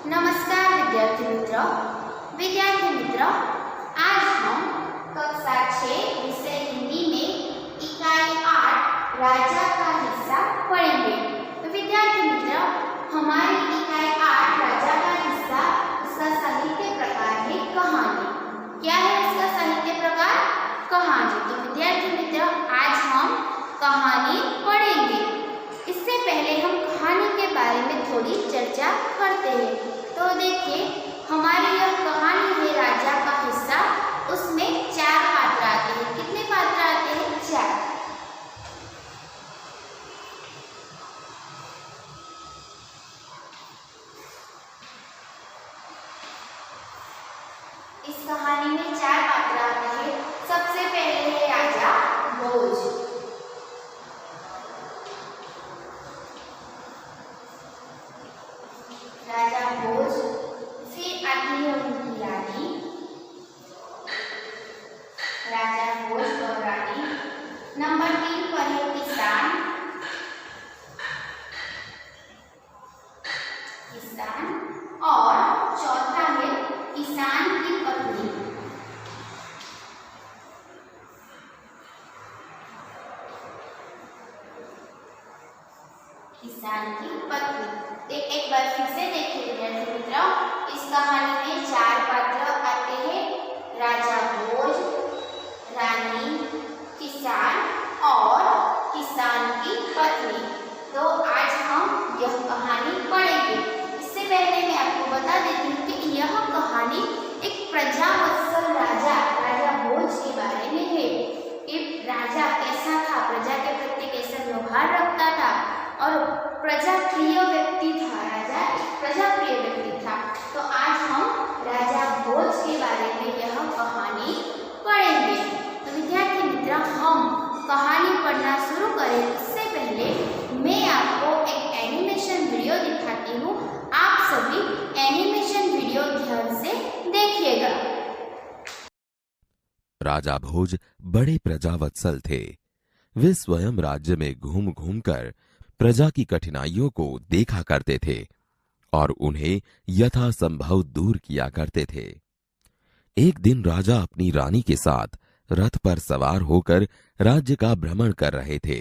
नमस्कार विद्यार्थी मित्र, आज हम कक्षा 6 विषय हिंदी में इकाई 8 राजा का हिस्सा पढ़ेंगे। तो विद्यार्थी मित्र, हमारी इकाई 8 राजा का हिस्सा, उसका साहित्य प्रकार है कहानी। क्या है उसका साहित्य प्रकार? कहानी। तो विद्यार्थी मित्र, आज हम कहानी पढ़ेंगे। इससे पहले हम कहानी के बारे में थोड़ी चर्चा करते हैं। तो देखिए, हमारी यह कहानी है राजा का हिस्सा। उसमें 4 पात्र आते हैं। कितने पात्र आते हैं? 4। इस कहानी में 4 पात्र आते हैं। सबसे पहले है राजा भोज। राजा भोज, फिर आती है उनकी रानी, राजा भोज और रानी। नंबर 3 पर है किसान, और चौथा है किसान की पत्नी। किसान की पत्नी। एक बार फिर से देखिए विद्यार्थी मित्रों, इस कहानी में 4 पात्र आते हैं। राजा भोज, रानी, किसान और किसान की पत्नी। तो आज हम यह कहानी पढ़ेंगे। इससे पहले मैं आपको बता देती हूँ कि यह कहानी एक प्रजावत्सल राजा भोज के बारे में है। कि राजा कैसा था, प्रजा के प्रति कैसा व्यवहार रखता था और प्रजाप्रिय व्यक्ति था। राजा एक प्रजाप्रिय व्यक्ति था। तो आज हम राजा भोज के बारे में यह कहानी पढ़ेंगे। तो विद्यार्थी मित्र, हम कहानी पढ़ना शुरू करें इससे पहले मैं आपको एक एनिमेशन वीडियो दिखाती हूँ। आप सभी एनिमेशन वीडियो ध्यान से देखिएगा। राजा भोज बड़े प्रजावत्सल थे। वे स्वयं राज्य में घूम घूम कर प्रजा की कठिनाइयों को देखा करते थे और उन्हें यथासंभव दूर किया करते थे। एक दिन राजा अपनी रानी के साथ रथ पर सवार होकर राज्य का भ्रमण कर रहे थे।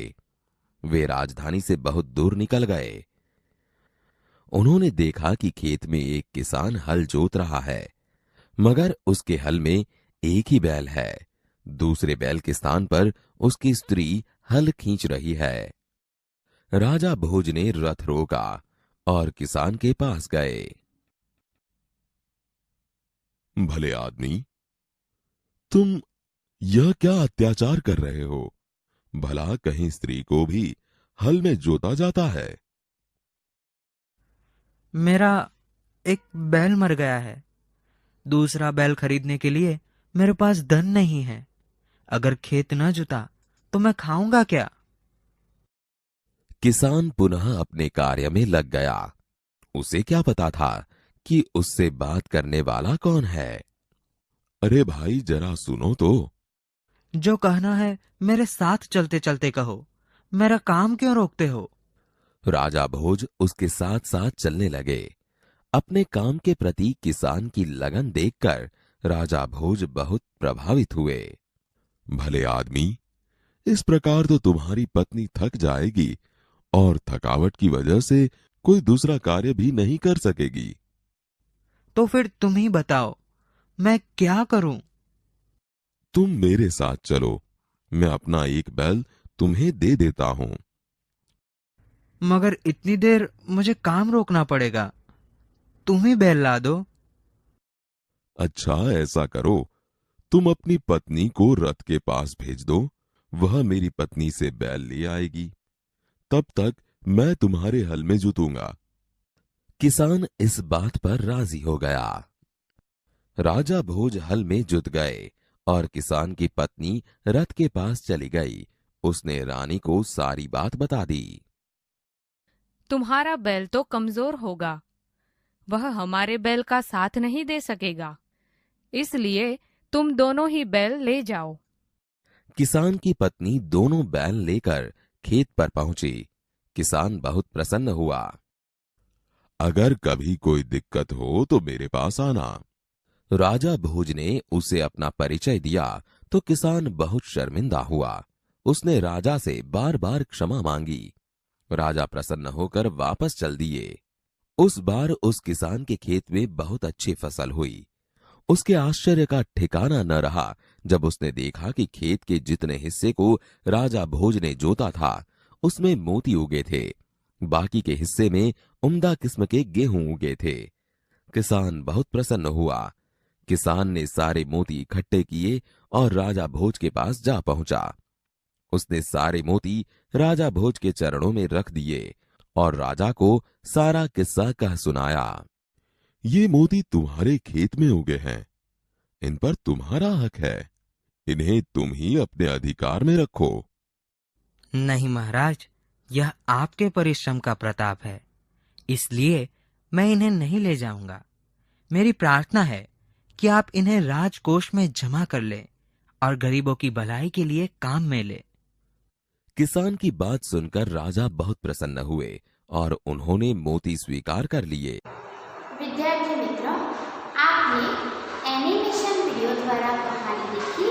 वे राजधानी से बहुत दूर निकल गए। उन्होंने देखा कि खेत में एक किसान हल जोत रहा है, मगर उसके हल में एक ही बैल है। दूसरे बैल के स्थान पर उसकी स्त्री हल खींच रही है। राजा भोज ने रथ रोका और किसान के पास गए। भले आदमी, तुम यह क्या अत्याचार कर रहे हो? भला कहीं स्त्री को भी हल में जोता जाता है? मेरा एक बैल मर गया है। दूसरा बैल खरीदने के लिए मेरे पास धन नहीं है। अगर खेत न जुता तो मैं खाऊंगा क्या? किसान पुनः अपने कार्य में लग गया। उसे क्या पता था कि उससे बात करने वाला कौन है। अरे भाई, जरा सुनो तो। जो कहना है मेरे साथ चलते चलते कहो। मेरा काम क्यों रोकते हो? राजा भोज उसके साथ साथ चलने लगे। अपने काम के प्रति किसान की लगन देखकर राजा भोज बहुत प्रभावित हुए। भले आदमी, इस प्रकार तो तुम्हारी पत्नी थक जाएगी और थकावट की वजह से कोई दूसरा कार्य भी नहीं कर सकेगी। तो फिर तुम ही बताओ, मैं क्या करूं? तुम मेरे साथ चलो, मैं अपना एक बैल तुम्हें दे देता हूं। मगर इतनी देर मुझे काम रोकना पड़ेगा। तुम ही बैल ला दो। अच्छा, ऐसा करो, तुम अपनी पत्नी को रथ के पास भेज दो। वह मेरी पत्नी से बैल ले आएगी। तब तक मैं तुम्हारे हल में जुतूंगा। किसान इस बात पर राजी हो गया। राजा भोज हल में जुत गए और किसान की पत्नी रथ के पास चली गई। उसने रानी को सारी बात बता दी। तुम्हारा बैल तो कमजोर होगा, वह हमारे बैल का साथ नहीं दे सकेगा, इसलिए तुम दोनों ही बैल ले जाओ। किसान की पत्नी दोनों बैल लेकर खेत पर पहुंची। किसान बहुत प्रसन्न हुआ। अगर कभी कोई दिक्कत हो तो मेरे पास आना। राजा भोज ने उसे अपना परिचय दिया तो किसान बहुत शर्मिंदा हुआ। उसने राजा से बार बार क्षमा मांगी। राजा प्रसन्न होकर वापस चल दिए। उस बार उस किसान के खेत में बहुत अच्छी फसल हुई। उसके आश्चर्य का ठिकाना न रहा जब उसने देखा कि खेत के जितने हिस्से को राजा भोज ने जोता था उसमें मोती उगे थे, बाकी के हिस्से में उम्दा किस्म के गेहूं उगे थे। किसान बहुत प्रसन्न हुआ। किसान ने सारे मोती इकट्ठे किए और राजा भोज के पास जा पहुंचा। उसने सारे मोती राजा भोज के चरणों में रख दिए और राजा को सारा किस्सा कह सुनाया। ये मोती तुम्हारे खेत में उगे हैं, इन पर तुम्हारा हक है। इन्हें तुम ही अपने अधिकार में रखो। नहीं महाराज, यह आपके परिश्रम का प्रताप है, इसलिए मैं इन्हें नहीं ले जाऊंगा। मेरी प्रार्थना है कि आप इन्हें राजकोष में जमा कर लें और गरीबों की भलाई के लिए काम में ले। किसान की बात सुनकर राजा बहुत प्रसन्न हुए और उन्होंने मोती स्वीकार कर लिए। विद्यार्थी मित्रों, आपने एनिमेशन वीडियो द्वारा कहानी देखी।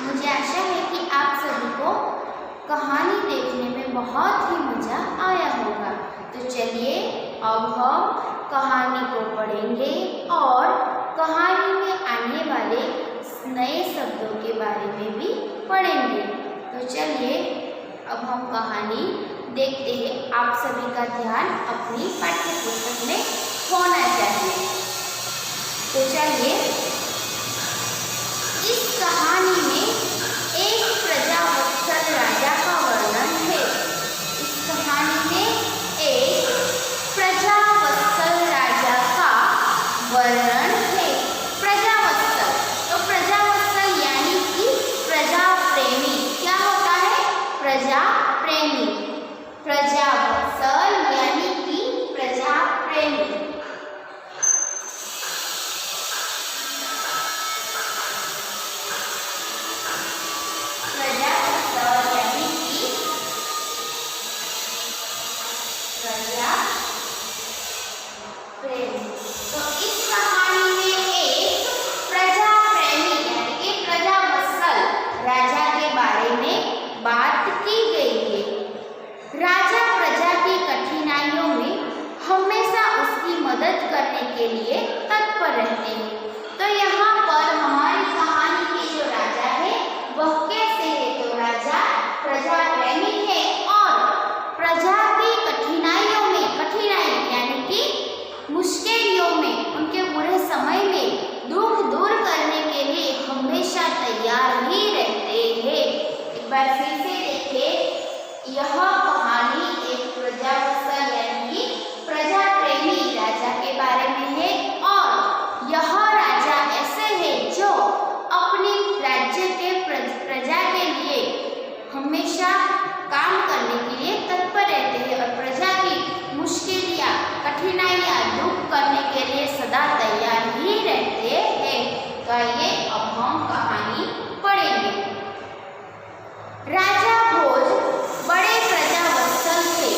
मुझे आशा है कि आप सभी को कहानी देखने में बहुत ही मजा आया होगा। तो चलिए अब हम कहानी को पढ़ेंगे और कहानी में आने वाले नए शब्दों के बारे में भी पढ़ेंगे। तो चलिए अब हम कहानी देखते हैं। आप सभी का ध्यान अपनी पाठ्य पुस्तक में होना चाहिए। तो चलिए, इस कहानी में एक प्रजावत्सल राजा का वर्णन है। इस कहानी में एक प्रजावत्सल राजा का वर्णन है। प्रजावत्सल, तो प्रजावत्सल यानी कि प्रजा प्रेमी। क्या होता है? प्रजा प्रेमी। प्रजावत्सल यानी कि प्रजा प्रेमी। प्रजावत्सल यानी कि प्रजा प्रेमी। तो इस कहानी में एक प्रजा प्रेमी यानी कि प्रजावत्सल राजा के बारे में बात की गई है। राजा प्रजा की कठिनाइयों में हमेशा उसकी मदद करने के लिए तत्पर रहते हैं। तो यहाँ पर हमारी कहानी के जो राजा है वह कैसे है? तो राजा प्रजा प्रेमी है और प्रजा की कठिनाइयों में, कठिनाई यानी कि मुश्किलों में, उनके बुरे समय में दुख दूर करने के लिए हमेशा तैयार ही रहते हैं। एक बार फिर से देखिए, यह कहानी एक प्रजावत्सल यानी कि प्रजा प्रेमी राजा के बारे में है और यह राजा ऐसे है जो अपने राज्य के प्रजा के लिए हमेशा काम करने के लिए तत्पर रहते हैं और प्रजा की मुश्किलियाँ, कठिनाइयाँ दूर करने के लिए सदा तैयार ही रहते हैं। तो आइए अब हम कहानी पढ़ेंगे। राजा भोज बड़े प्रजावत्सल थे।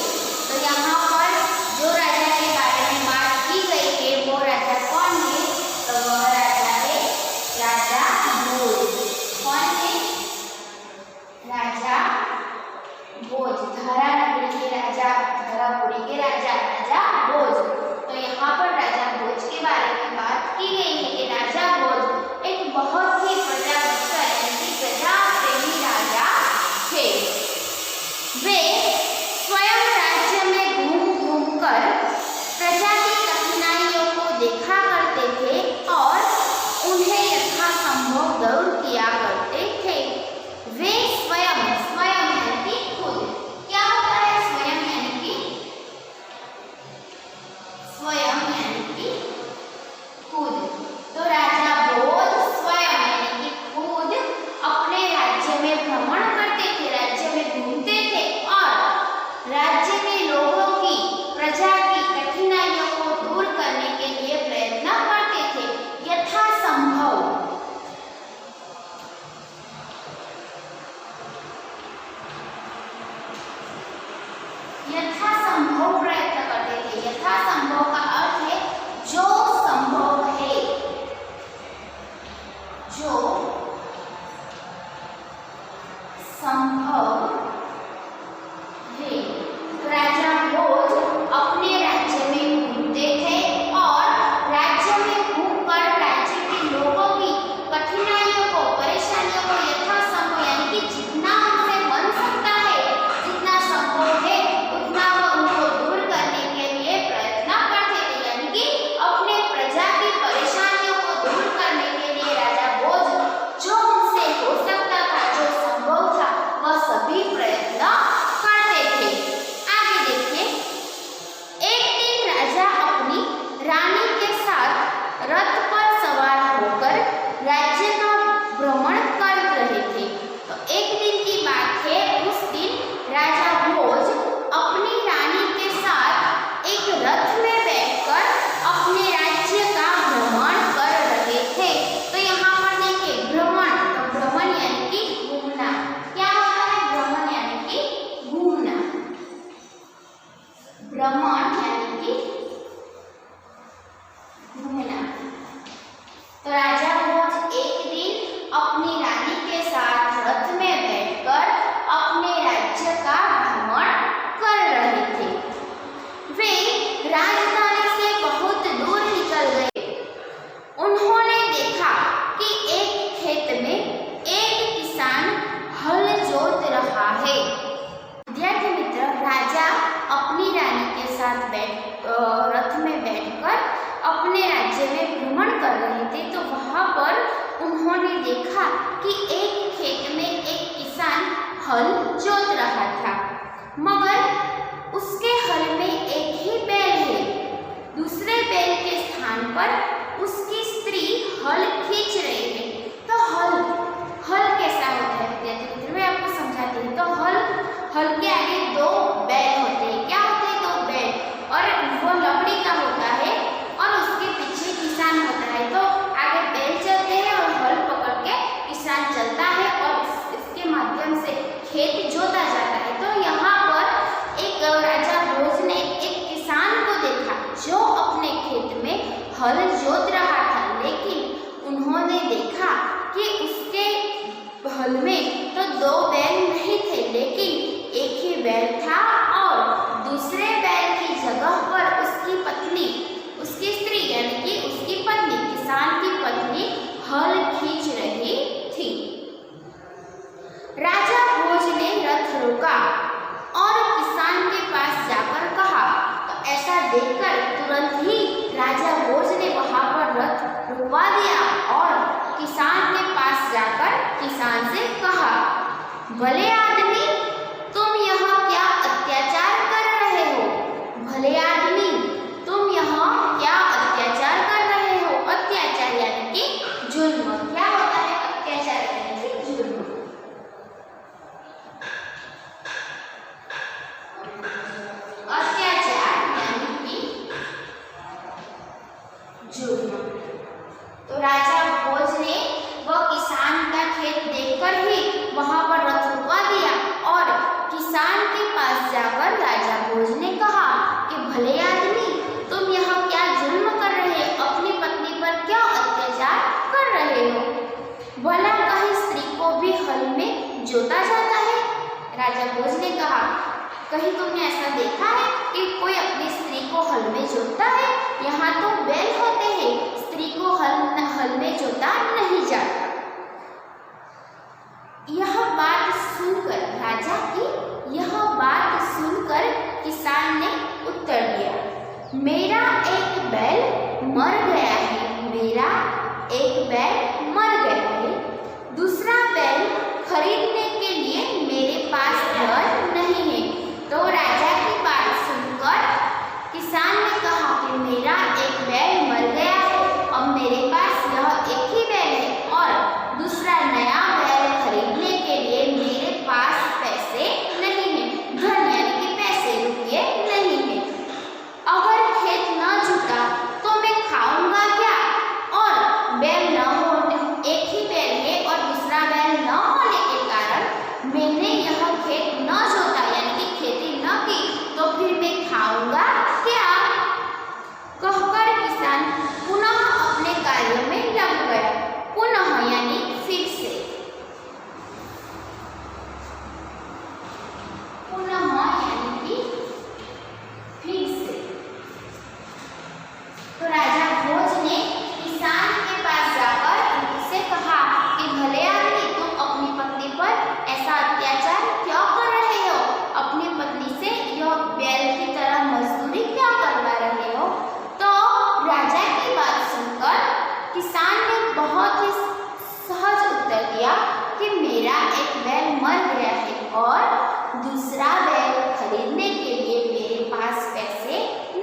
तो यहाँ पर जो राजा के बारे में बात की गई है वो राजा कौन है? तो वह राजा है राजा भोज। कौन है? राजा भोज, धरा नगरी के राजा, धरापुरी के राजा, राजा भोज। तो यहाँ पर राजा भोज के बारे में बात की गई है कि राजा भोज एक बहुत ही प्रजावत्सल यानी कि प्रजा प्रेमी राजा थे। वे स्वयं राज्य में घूम घूम कर प्रजा की कठिनाइयों को देखा करते थे और उन्हें यथासंभव दूर किया करते थे। वे स्वयं, स्वयं यानी कि खुद। क्या होता है स्वयं यानी कि? स्वयं यानी कि खुद। तो राजा भोज स्वयं यानी कि खुद अपने राज्य में भ्रमण करते थे, राज्य में घूमते थे और राज्य के लोगों की, प्रजा की कठिनाइयों को दूर करने के लिए प्रयत्न करते थे यथासंभव। यथासंभव प्रयत्न करते थे। यथासंभव का पर उसकी स्त्री हल खींच रही है। तो हल कैसा होता है विद्यार्थी मित्र, मैं आपको समझाती हूँ। तो हल के आगे दो बैल होते हैं। क्या होते हैं? दो बैल, और वो लकड़ी का होता है और उसके पीछे किसान होता है। तो आगे बैल चलते हैं और हल पकड़ के किसान चलता है और इसके माध्यम से खेत जोता जाता है। तो यहाँ पर एक राजा भोज ने एक किसान को देखा जो अपने खेत में हल जोत रहा था, लेकिन उन्होंने देखा कि उसके हल में तो दो बैल नहीं थे, लेकिन एक ही बैल था और दूसरे बैल की जगह पर उसकी पत्नी, उसकी स्त्री यानी कि उसकी पत्नी, किसान की पत्नी हल खींच रही थी। राजा भोज ने रथ रोका और किसान के पास जाकर कहा। तो ऐसा देखकर तुरंत ही राजा भोज ने वहां पर रथ रुकवा दिया और किसान के पास जाकर किसान से कहा, भले आदमी तुम यहाँ क्या अत्याचार कर रहे हो? भले आदमी तुम यहाँ क्या अत्याचार कर रहे हो? अत्याचार यानी कि जुल्म। क्या होता है अत्याचार यानी कि जुल्म? अत्याचार यानी कि जुल्म। तो राजा भोज ने वह किसान का खेत देखकर ही वहां पर रथ रुकवा दिया और किसान के पास जाकर राजा भोज ने कहा कि भले आदमी तुम यहाँ क्या जुल्म कर रहे हो? अपनी पत्नी पर क्या अत्याचार कर रहे हो? भला कहीं स्त्री को भी हल में जोता जाता है? राजा भोज ने कहा, कहीं तुमने ऐसा देखा है कि कोई अपनी स्त्री को हल में जोतता है? यहाँ तो बैल होते हैं, स्त्री को हल में जोता नहीं जाता। यह बात सुनकर किसान ने उत्तर दिया, मेरा एक बैल मर गया है, मेरा एक बैल मर गया है। दूसरा बैल खरीदने के लिए मेरे पास धन नहीं है। तो राजा की बात सुनकर किसान ने कहा कि मेरा एक बैल मर गया है, अब मेरे पास यह एक ही बैल है और दूसरा नया बैल खरीदने के लिए मेरे पास पैसे नहीं है, धन यानी कि पैसे, रुपये नहीं है। अगर खेत न जुटा तो मैं खाऊंगा क्या? और बैल न होने, एक ही बैल है और दूसरा बैल न होने के कारण मैंने यह खेत न जोता यानी कि खेती न की, तो फिर मैं खाऊंगा क्या? कहकर किसान पुनः अपने कार्य में लग गया। पुनः यानी फिर से, पुनः यानी कि फिर से। तो राजा भोज ने किसान के पास जाकर उनसे कहा कि भले आदमी तुम अपनी पत्नी पर ऐसा अत्याचार क्यों कर रहे हो? अपनी पत्नी से यह बैल की तरह मजदूरी क्यों करवा रहे हो? तो राजा की बात सुनकर किसान ने बहुत ही सहज उत्तर दिया कि मेरा एक बैल मर गया है और दूसरा बैल खरीदने के लिए मेरे पास पैसे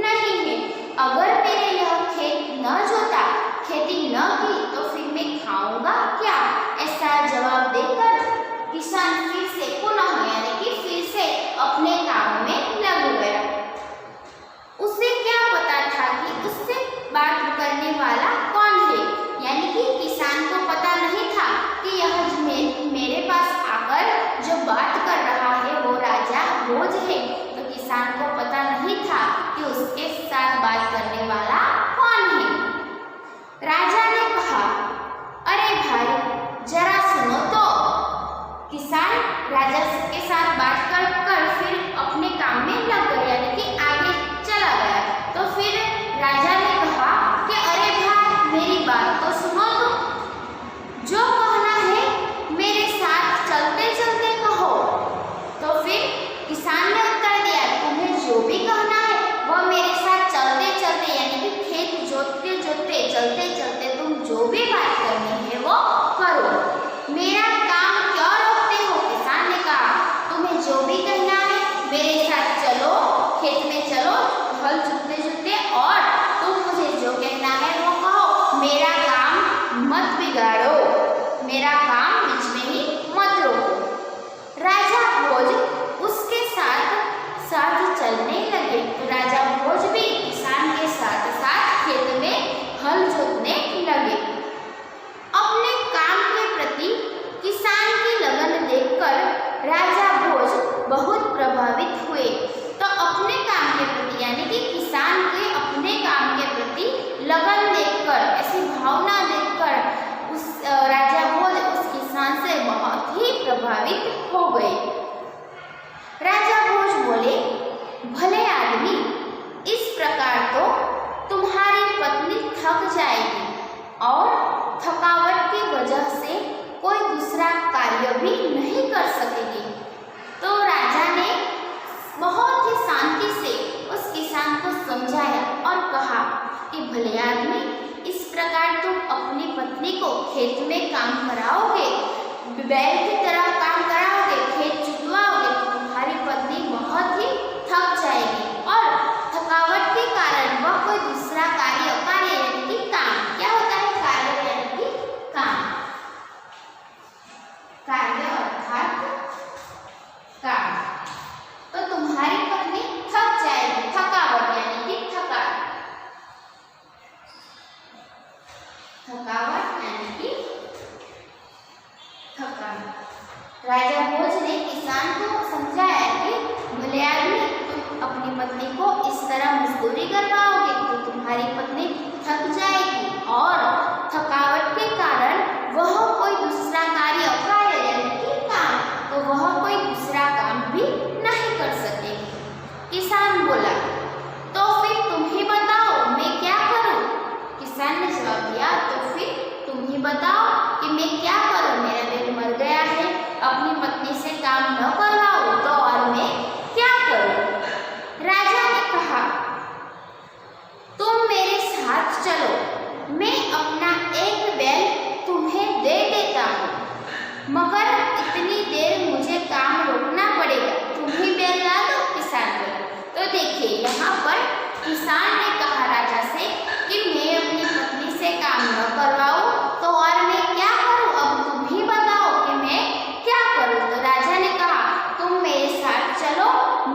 नहीं है। अगर मैंने यह खेत न जोता, खेती न की, तो फिर मैं खाऊंगा क्या? ऐसा जवाब देकर किसान फिर से पुनः यानी कि फिर से अपने काम में लग गया। उसे क्या पता था कि उससे बात करने वाला कौन है, यानी कि किसान को पता नहीं था कि यह मेरे पास आकर जो बात कर रहा है वो राजा भोज है। तो किसान को पता नहीं था कि उसके साथ बात करने वाला कौन है। राजा ने कहा, अरे भाई जरा सुनो तो। किसान राजा के साथ बात कर फिर अपने काम में लग गया यानी कि आगे चला गया। तो फिर राजा ने कहा कि अरे भाई मेरी बात तो सुनो तुम, जो कहना है मेरे साथ चलते चलते कहो। तो फिर किसान ने उत्तर दिया, तुम्हें जो भी कहना है वह मेरे साथ चलते चलते यानी कि खेत जोतते जोतते चलते चलते तुम जो भी बात करनी है वो करो, मेरा काम क्यों रोकते हो? किसान ने कहा, तुम्हें जो भी कहना है मेरे साथ चलो, खेत में चलो, हल जोतते जोतते, और तुम मुझे जो कहना है वो भी नहीं कर सकेंगे। तो राजा ने बहुत ही शांति से उस किसान को समझाया और कहा कि भले आदमी, इस प्रकार तुम अपनी पत्नी को खेत में काम कराओगे, बैल की तरह काम कराओगे, खेत जुतवाओगे, तो तुम्हारी पत्नी बहुत ही थक जाएगी और थकावट के कारण वह कोई दूसरा कार्य यानी कि काम, क्या होता है कार्य यानी कि काम, कार्य अर्थात काम, तो तुम्हारी पत्नी थक जाएगी, थकावट यानी कि थकान, थकावट यानी कि थकान। राजा भोज ने किसान को समझाया कि भले आदमी, तुम अपनी पत्नी को इस तरह मजदूरी करवाओगे तो तुम्हारी पत्नी थक जाएगी और थकावट के कारण वह कोई दूसरा कार्य यानी कि काम, तो वह कोई दूसरा काम भी नहीं कर सकेगी। किसान बोला, तो फिर तुम ही बताओ मैं क्या करूं? किसान ने जवाब दिया, तो फिर तुम ही बताओ कि मैं क्या करूं, मेरा बैल मर गया है, अपनी पत्नी से काम न करवाओ तो और मैं क्या करूं? राजा ने कहा, तुम मेरे साथ चलो, मैं अपना एक बैल तुम्हें दे देता हूँ, मगर इतनी देर मुझे काम रोकना पड़ेगा, तुम ही बैल ला दो। किसान बोला। तो देखिए यहाँ पर किसान ने कहा राजा से कि मैं अपनी पत्नी से काम न करवाऊं तो और मैं क्या करूं, अब तुम ही बताओ कि मैं क्या करूं। तो राजा ने कहा, तुम मेरे साथ चलो,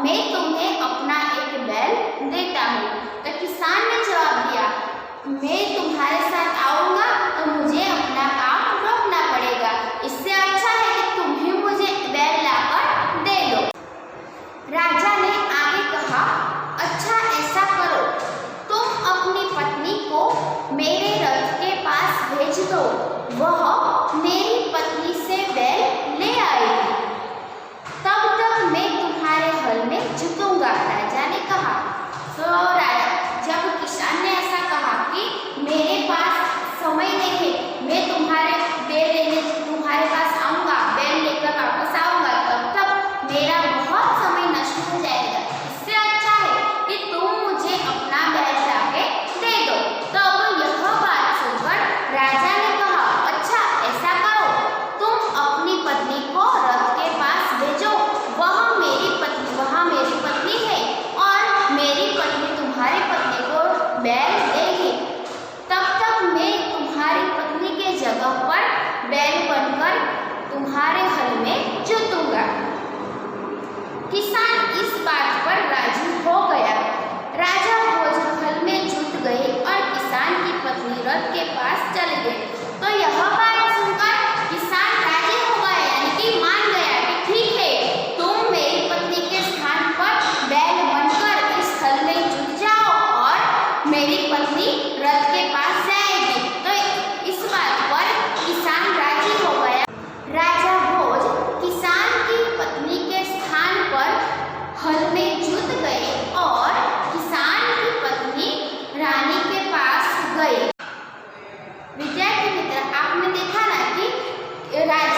मैं तुम्हें अपना एक बैल देता हूँ। तो किसान ने जवाब दिया, मैं तुम्हारे साथ आऊंगा तो मुझे अपना काम रोकना पड़ेगा, इससे अच्छा है कि तुम ही मुझे बैल लाकर दे दो। राजा ने आगे कहा, अच्छा ऐसा करो, तुम अपनी पत्नी को मेरे रथ के पास भेज दो, वह मेरी पत्नी से बैल ले आएगी, तब तक मैं तुम्हारे हल में जुतूंगा। राजा ने कहा। तो जब किसान ने ऐसा कहा कि मेरे पास समय नहीं है, मैं तुम्हारे बैल लेने तुम्हारे पास आऊंगा, बैल लेकर वापस आऊंगा, तब तक मेरा बहुत समय नष्ट हो जाएगा, इससे अच्छा है कि तुम मुझे अपना बैल लाके दे दो। तो अब यह बात सुनकर राजा ने कहा, अच्छा ऐसा करो, तुम अपनी पत्नी को रथ के पास भेजो, वहाँ मेरी पत्नी है और मेरी पत्नी तुम्हारी पत्नी को बैल देगी, तब तक मैं तुम्हारी पत्नी के जगह पर बैल बनकर तुम्हारे हल में जुतूंगा। किसान इस बात पर राजी हो गया। राजा भोज हल में जुट गए और किसान की पत्नी रथ के पास चले गए। तो यह बात सुनकर किसान राजी हो गया, यानी कि मान गया कि ठीक है, तुम मेरी पत्नी के स्थान पर बैल बनकर इस हल में जुट जाओ और मेरी पत्नी रथ के पास जाएगी। तो इस बात पर किसान राजी हो गया। राजा भोज किसान की पत्नी के स्थान पर हल में जुट गए और किसान की पत्नी रानी के पास गए। विद्यार्थी मित्र, आपने देखा ना कि राजा